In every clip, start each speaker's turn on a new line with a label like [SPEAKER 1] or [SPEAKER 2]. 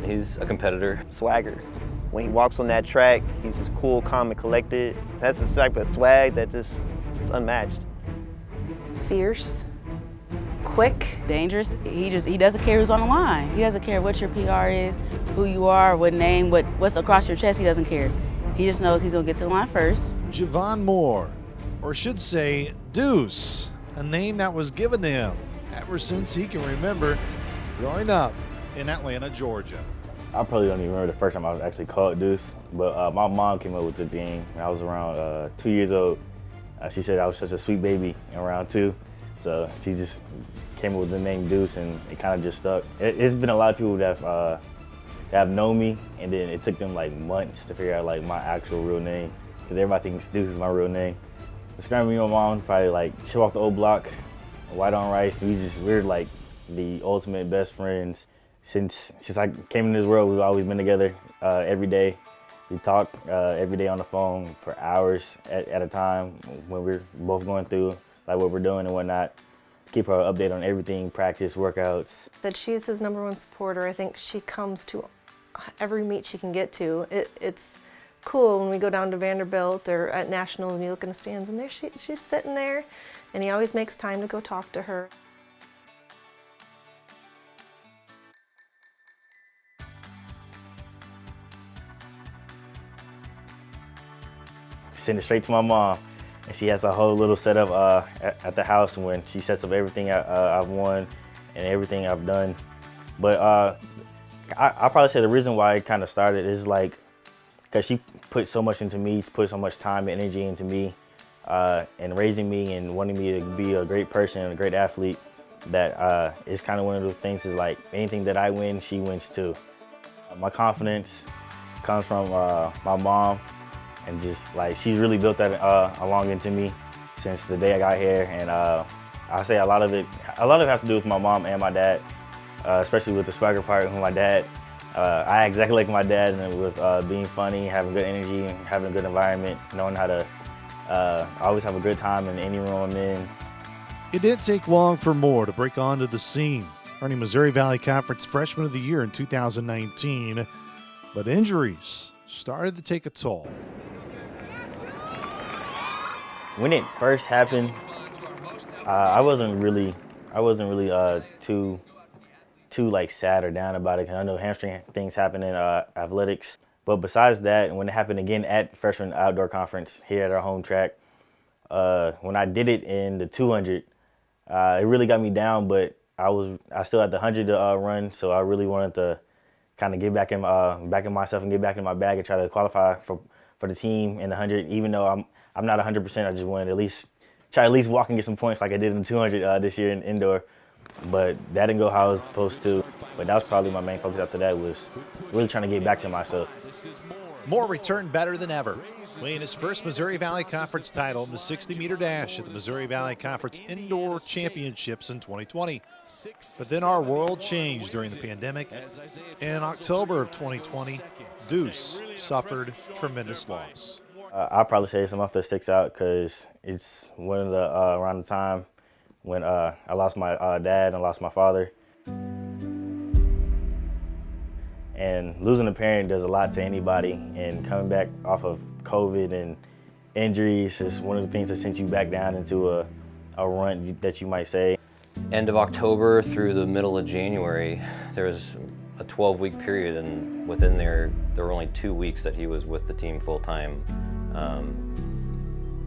[SPEAKER 1] He's a competitor.
[SPEAKER 2] Swagger. When he walks on that track, he's just cool, calm, and collected. That's the type of swag that just is unmatched.
[SPEAKER 3] Fierce, quick.
[SPEAKER 4] Dangerous. He doesn't care who's on the line. He doesn't care what your PR is, who you are, what name, what's across your chest. He doesn't care. He just knows he's gonna get to the line first.
[SPEAKER 5] JaVaughn Moore, or should say Deuce, a name that was given to him ever since he can remember growing up in Atlanta, Georgia.
[SPEAKER 6] I probably don't even remember the first time I was actually called Deuce, but my mom came up with the name when I was around 2 years old. She said I was such a sweet baby around 2, so she just came up with the name Deuce, and it kind of just stuck. It's been a lot of people that have known me, and then it took them like months to figure out like my actual real name, because everybody thinks Deuce is my real name. Describing me and my mom, probably like chill off the old block, white on rice. We're like the ultimate best friends. Since I came in this world, we've always been together every day. We talk every day on the phone for hours at a time when we're both going through like what we're doing and whatnot. Keep her updated on everything, practice, workouts.
[SPEAKER 3] That she's his #1 supporter. I think she comes to every meet she can get to. It's cool when we go down to Vanderbilt or at Nationals and you look in the stands and there she's sitting there, and he always makes time to go talk to her.
[SPEAKER 6] Send it straight to my mom, and she has a whole little setup at the house when she sets up everything I've won and everything I've done. But I'll probably say the reason why it kind of started is like because she put so much into me, she put so much time and energy into me, and raising me and wanting me to be a great person and a great athlete, that it's kind of one of those things is like anything that I win, she wins too. My confidence comes from my mom, and just like she's really built that along into me since the day I got here. And I say a lot of it has to do with my mom and my dad, especially with the swagger part with my dad. I act exactly like my dad, and with being funny, having good energy, having a good environment, knowing how to always have a good time in any room I'm in.
[SPEAKER 5] It didn't take long for Moore to break onto the scene, earning Missouri Valley Conference Freshman of the Year in 2019, but injuries started to take a toll.
[SPEAKER 6] When it first happened, I wasn't really too like sad or down about it, because I know hamstring things happen in athletics. But besides that, when it happened again at freshman outdoor conference here at our home track, when I did it in the 200, it really got me down. But I still had the 100 to run, so I really wanted to kind of get back in myself and get back in my bag and try to qualify for the team in the 100. Even though I'm not 100%, I just wanted to at least walk and get some points like I did in the 200 this year in indoor. But that didn't go how I was supposed to. But that was probably my main focus after that, was really trying to get back to myself.
[SPEAKER 5] Moore returned better than ever, winning his first Missouri Valley Conference title in the 60-meter dash at the Missouri Valley Conference Indoor Championships in 2020. But then our world changed during the pandemic. In October of 2020, Deuce suffered tremendous loss.
[SPEAKER 6] I'll probably say it's a month that sticks out because it's one of the around the time when I lost my dad and I lost my father. And losing a parent does a lot to anybody, and coming back off of COVID and injuries is one of the things that sent you back down into a run that you might say.
[SPEAKER 1] End of October through the middle of January, there was a 12-week period, and within there were only 2 weeks that he was with the team full-time.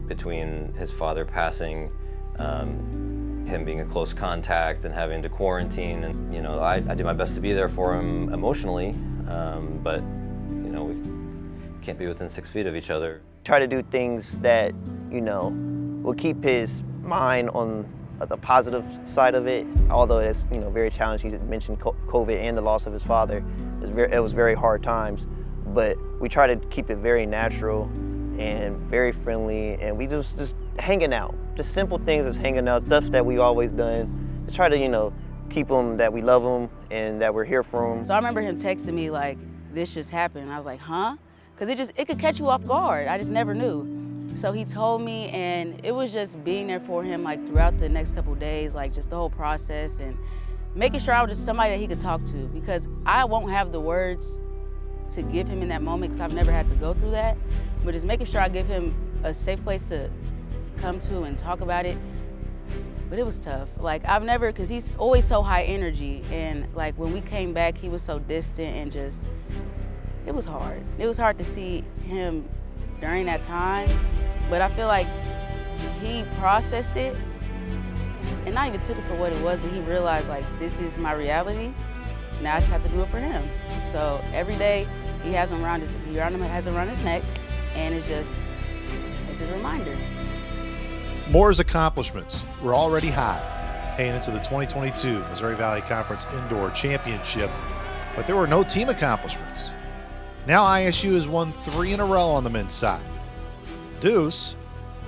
[SPEAKER 1] Between his father passing, him being a close contact and having to quarantine, and you know, I did my best to be there for him emotionally, but you know, we can't be within 6 feet of each other.
[SPEAKER 2] Try to do things that, you know, will keep his mind on the positive side of it, although it's, you know, very challenging. You mentioned COVID and the loss of his father. It was very hard times, but we try to keep it very natural and very friendly, and we just hanging out. Just simple things as hanging out, stuff that we've always done, to try to, you know, keep them, that we love them and that we're here for them.
[SPEAKER 4] So I remember him texting me like, this just happened. I was like, huh? Because it could catch you off guard. I just never knew. So he told me, and it was just being there for him like throughout the next couple of days, like just the whole process, and making sure I was just somebody that he could talk to, because I won't have the words to give him in that moment because I've never had to go through that, but just making sure I give him a safe place to come to and talk about it. But it was tough. Like because he's always so high energy, and like when we came back, he was so distant and just, it was hard. It was hard to see him during that time, but I feel like he processed it and not even took it for what it was, but he realized like, this is my reality. Now I just have to do it for him. So every day he has him around his neck, and it's a reminder.
[SPEAKER 5] Moore's accomplishments were already high heading into the 2022 Missouri Valley Conference Indoor Championship, but there were no team accomplishments. Now ISU has won 3 in a row on the men's side. Deuce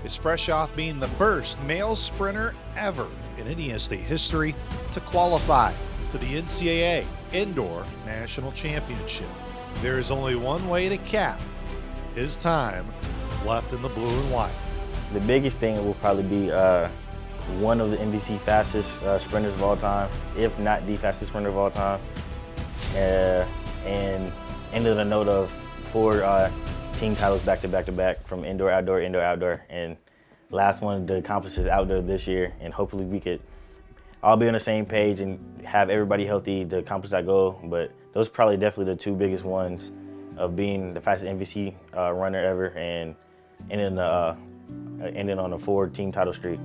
[SPEAKER 5] is fresh off being the first male sprinter ever in Indiana State history to qualify to the NCAA Indoor National Championship. There is only one way to cap his time left in the blue and white.
[SPEAKER 6] The biggest thing will probably be one of the NBC fastest sprinters of all time, if not the fastest sprinter of all time. And ended a note of 4 team titles back to back to back from indoor, outdoor, indoor, outdoor. And last one to accomplish is outdoor this year. And hopefully we could all be on the same page and have everybody healthy to accomplish that goal. But those are probably definitely the 2 biggest ones of being the fastest NBC runner ever and ending on a 4 team title streak.